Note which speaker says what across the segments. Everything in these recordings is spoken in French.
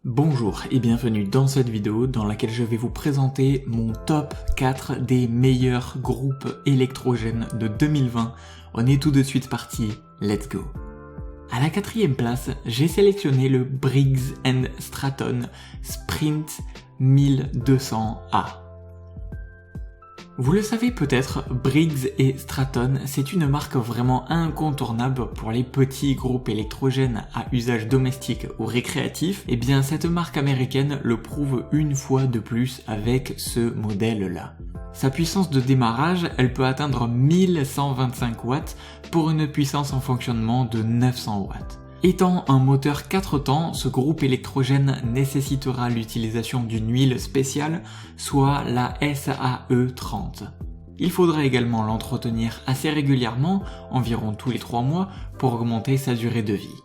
Speaker 1: Bonjour et bienvenue dans cette vidéo dans laquelle je vais vous présenter mon top 4 des meilleurs groupes électrogènes de 2020. On est tout de suite parti, let's go. À la 4e place, j'ai sélectionné le Briggs & Stratton Sprint 1200A. Vous le savez peut-être, Briggs & Stratton, c'est une marque vraiment incontournable pour les petits groupes électrogènes à usage domestique ou récréatif. Et bien cette marque américaine le prouve une fois de plus avec ce modèle-là. Sa puissance de démarrage, elle peut atteindre 1125 watts pour une puissance en fonctionnement de 900 watts. Étant un moteur 4 temps, ce groupe électrogène nécessitera l'utilisation d'une huile spéciale, soit la SAE 30. Il faudra également l'entretenir assez régulièrement, environ tous les 3 mois, pour augmenter sa durée de vie.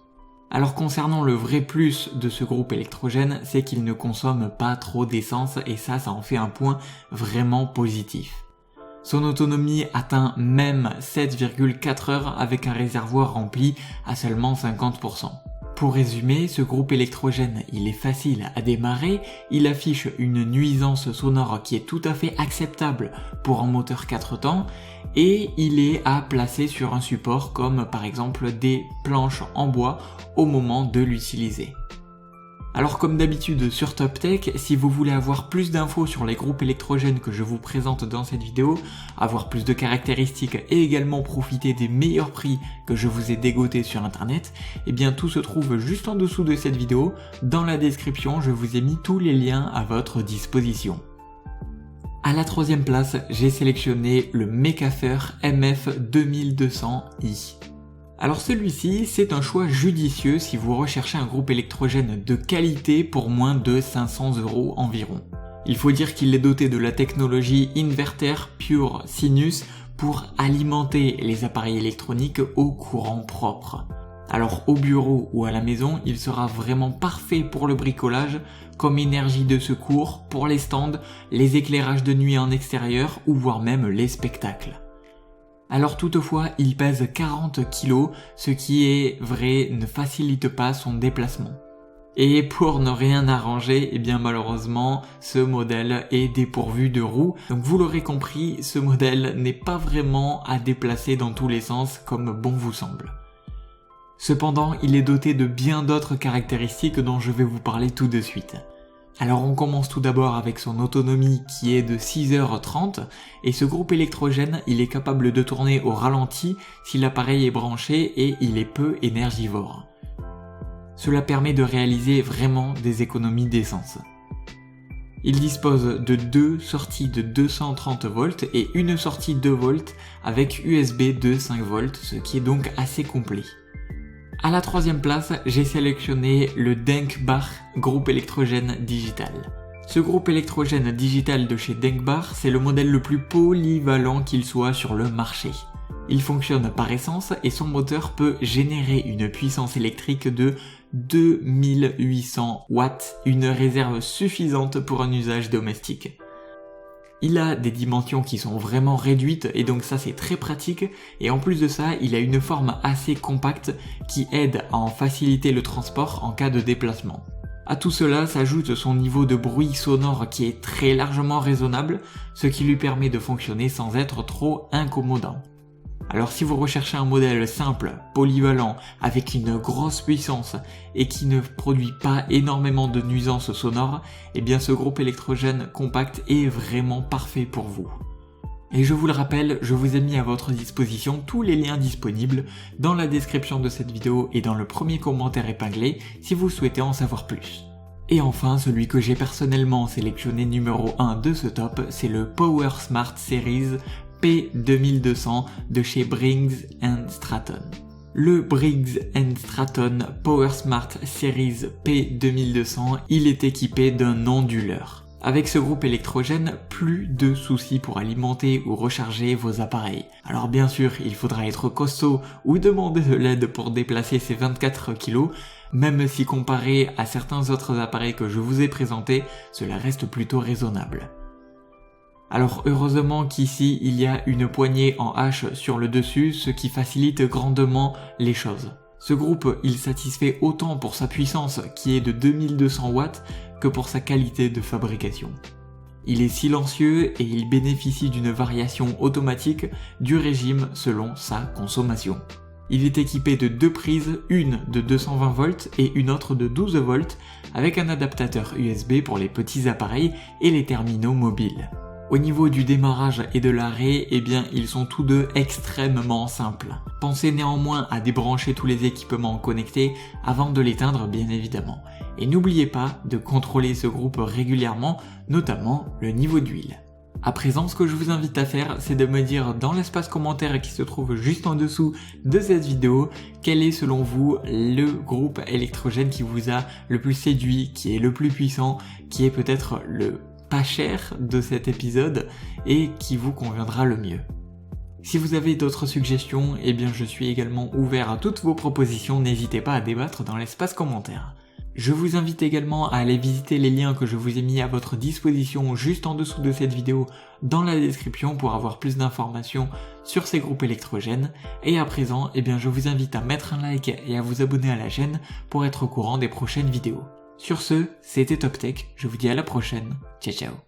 Speaker 1: Alors concernant le vrai plus de ce groupe électrogène, c'est qu'il ne consomme pas trop d'essence et ça en fait un point vraiment positif. Son autonomie atteint même 7,4 heures avec un réservoir rempli à seulement 50%. Pour résumer, ce groupe électrogène, il est facile à démarrer, il affiche une nuisance sonore qui est tout à fait acceptable pour un moteur 4 temps et il est à placer sur un support comme par exemple des planches en bois au moment de l'utiliser. Alors comme d'habitude sur Top Tech, si vous voulez avoir plus d'infos sur les groupes électrogènes que je vous présente dans cette vidéo, avoir plus de caractéristiques et également profiter des meilleurs prix que je vous ai dégotés sur internet, eh bien tout se trouve juste en dessous de cette vidéo. Dans la description, je vous ai mis tous les liens à votre disposition. À la 3e place, j'ai sélectionné le Mekafer MF 2200i. Alors celui-ci, c'est un choix judicieux si vous recherchez un groupe électrogène de qualité pour moins de 500 € environ. Il faut dire qu'il est doté de la technologie Inverter Pure Sinus pour alimenter les appareils électroniques au courant propre. Alors au bureau ou à la maison, il sera vraiment parfait pour le bricolage, comme énergie de secours, pour les stands, les éclairages de nuit en extérieur ou voire même les spectacles. Alors toutefois, il pèse 40 kg, ce qui est vrai ne facilite pas son déplacement. Et pour ne rien arranger, eh bien malheureusement, ce modèle est dépourvu de roues. Donc vous l'aurez compris, ce modèle n'est pas vraiment à déplacer dans tous les sens comme bon vous semble. Cependant, il est doté de bien d'autres caractéristiques dont je vais vous parler tout de suite. Alors on commence tout d'abord avec son autonomie qui est de 6h30 et ce groupe électrogène il est capable de tourner au ralenti si l'appareil est branché et il est peu énergivore. Cela permet de réaliser vraiment des économies d'essence. Il dispose de 2 sorties de 230 volts et une sortie 2 volts avec USB de 5 volts, ce qui est donc assez complet. À la 3e place, j'ai sélectionné le Denkbar groupe électrogène digital. Ce groupe électrogène digital de chez Denkbar, c'est le modèle le plus polyvalent qu'il soit sur le marché. Il fonctionne par essence et son moteur peut générer une puissance électrique de 2800 watts, une réserve suffisante pour un usage domestique. Il a des dimensions qui sont vraiment réduites et donc ça c'est très pratique et en plus de ça il a une forme assez compacte qui aide à en faciliter le transport en cas de déplacement. À tout cela s'ajoute son niveau de bruit sonore qui est très largement raisonnable, ce qui lui permet de fonctionner sans être trop incommodant. Alors si vous recherchez un modèle simple, polyvalent, avec une grosse puissance et qui ne produit pas énormément de nuisances sonores, eh bien ce groupe électrogène compact est vraiment parfait pour vous. Et je vous le rappelle, je vous ai mis à votre disposition tous les liens disponibles dans la description de cette vidéo et dans le premier commentaire épinglé si vous souhaitez en savoir plus. Et enfin, celui que j'ai personnellement sélectionné numéro 1 de ce top, c'est le Power Smart Series P2200 de chez Briggs & Stratton. Le Briggs & Stratton Power Smart Series P2200, il est équipé d'un onduleur. Avec ce groupe électrogène, plus de soucis pour alimenter ou recharger vos appareils. Alors bien sûr, il faudra être costaud ou demander de l'aide pour déplacer ces 24 kg, même si comparé à certains autres appareils que je vous ai présentés, cela reste plutôt raisonnable. Alors heureusement qu'ici il y a une poignée en H sur le dessus, ce qui facilite grandement les choses. Ce groupe, il satisfait autant pour sa puissance qui est de 2200 watts que pour sa qualité de fabrication. Il est silencieux et il bénéficie d'une variation automatique du régime selon sa consommation. Il est équipé de 2 prises, une de 220 volts et une autre de 12 volts, avec un adaptateur USB pour les petits appareils et les terminaux mobiles. Au niveau du démarrage et de l'arrêt, eh bien ils sont tous deux extrêmement simples. Pensez néanmoins à débrancher tous les équipements connectés avant de l'éteindre bien évidemment. Et n'oubliez pas de contrôler ce groupe régulièrement, notamment le niveau d'huile. À présent, ce que je vous invite à faire, c'est de me dire dans l'espace commentaire qui se trouve juste en dessous de cette vidéo, quel est selon vous le groupe électrogène qui vous a le plus séduit, qui est le plus puissant, qui est peut-être le pas cher de cet épisode et qui vous conviendra le mieux. Si vous avez d'autres suggestions, eh bien je suis également ouvert à toutes vos propositions, n'hésitez pas à débattre dans l'espace commentaire. Je vous invite également à aller visiter les liens que je vous ai mis à votre disposition juste en dessous de cette vidéo dans la description pour avoir plus d'informations sur ces groupes électrogènes. Et à présent, eh bien je vous invite à mettre un like et à vous abonner à la chaîne pour être au courant des prochaines vidéos. Sur ce, c'était Top Tech, je vous dis à la prochaine, ciao ciao.